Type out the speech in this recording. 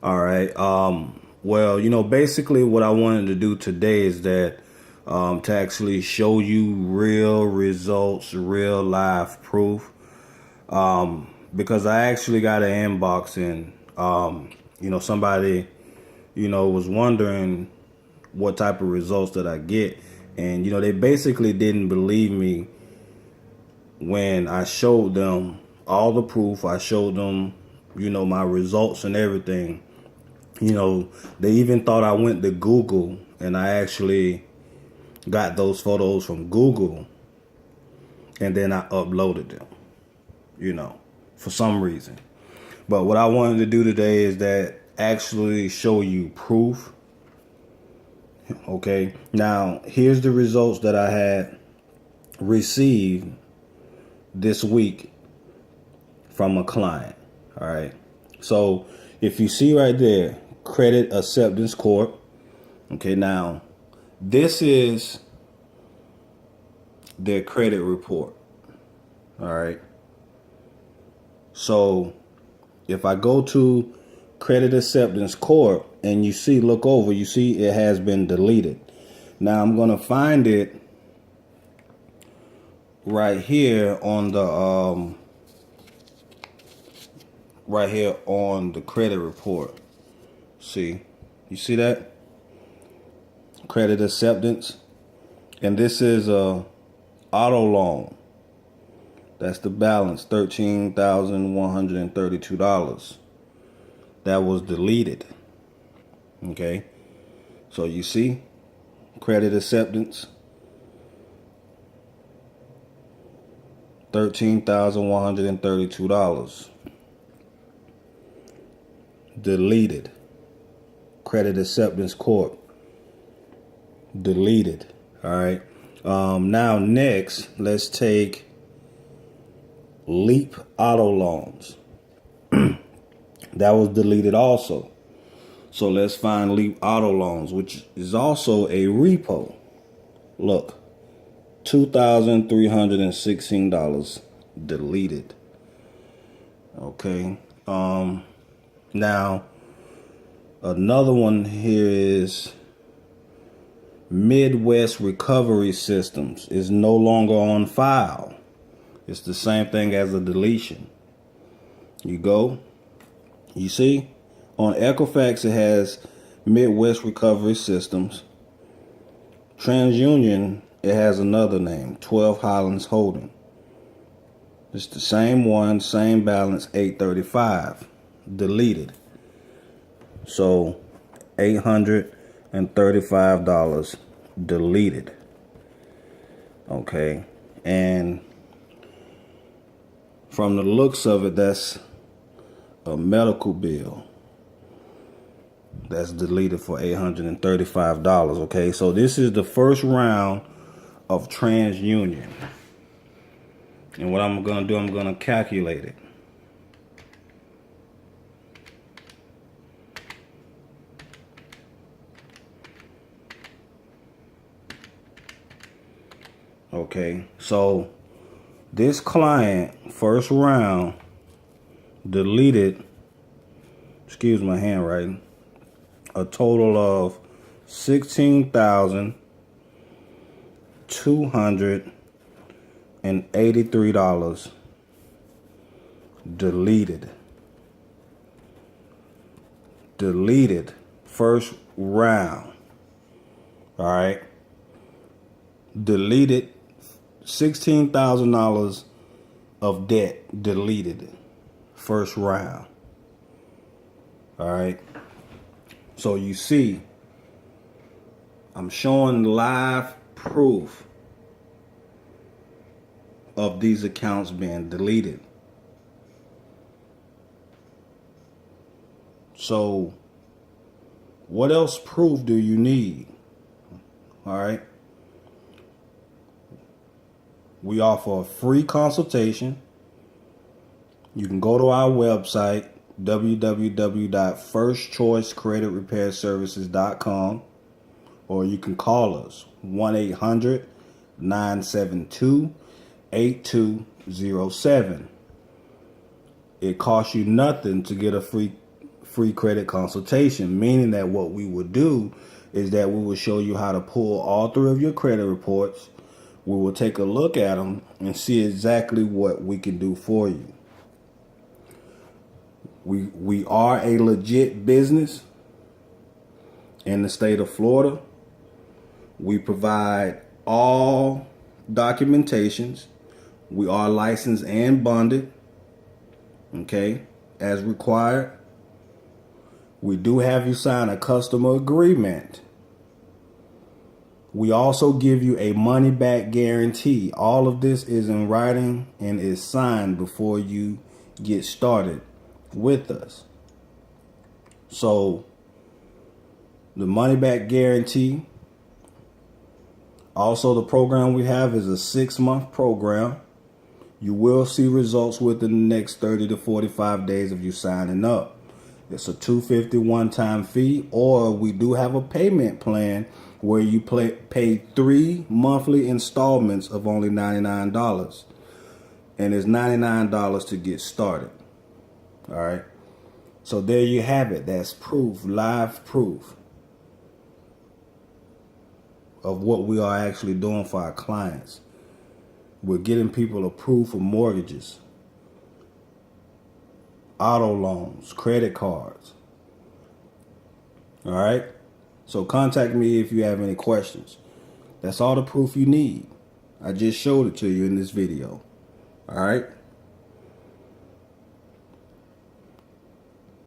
All right. Well, basically what I wanted to do today is that to actually show you real results, real live proof. Because I actually got an inbox and somebody, was wondering what type of results that I get. And, they basically didn't believe me when I showed them all the proof. I showed them, my results and everything. They even thought I went to Google and I actually got those photos from Google and then I uploaded them, for some reason. But what I wanted to do today is that actually show you proof. Okay. Now, here's the results that I had received this week from a client. All right. So if you see right there, Credit Acceptance Corp. Okay. Now, this is their credit report. All right. So if I go to Credit Acceptance Corp and you see, look over, you see it has been deleted. Now I'm going to find it right here on the credit report. See, you see that? Credit acceptance. And this is a auto loan. That's the balance, $13,132. That was deleted. Okay. So you see, credit acceptance, $13,132. Deleted. Credit Acceptance Corp. Deleted. All right. Now next, let's take Leap Auto Loans. That was deleted also. So let's find Leap Auto Loans, which is also a repo. Look, $2,316 deleted. Okay. Now another one here is Midwest Recovery Systems is no longer on file. It's the same thing as a deletion. You go, you see, on Equifax it has Midwest Recovery Systems. Transunion, it has another name, 12 Highlands Holding. It's the same one, same balance, $835, deleted. So $835 deleted. Okay, and from the looks of it, that's a medical bill that's deleted for $835. Okay, so this is the first round of TransUnion. And what I'm going to do, I'm going to calculate it. Okay, so this client, first round, deleted, excuse my handwriting, a total of $16,283 deleted. Deleted, first round. All right. Deleted, $16,000 of debt deleted, first round. All right. So you see, I'm showing live proof of these accounts being deleted. So what else proof do you need? All right. We offer a free consultation. You can go to our website, www.firstchoicecreditrepairservices.com, or you can call us 1-800-972-8207. It costs you nothing to get a free free credit consultation, meaning that what we would do is that we will show you how to pull all three of your credit reports. We will take a look at them and see exactly what we can do for you. We are a legit business in the state of Florida. We provide all documentations. We are licensed and bonded, okay, as required. We do have you sign a customer agreement. We also give you a money back guarantee. All of this is in writing and is signed before you get started with us. So the money back guarantee, also the program we have is a 6-month program. You will see results within the next 30 to 45 days of you signing up. It's a $250 one-time fee, or we do have a payment plan where you pay 3 monthly installments of only $99. And it's $99 to get started. All right. So there you have it. That's proof, live proof of what we are actually doing for our clients. We're getting people approved for mortgages, auto loans, credit cards. All right. So contact me if you have any questions. That's all the proof you need. I just showed it to you in this video. All right.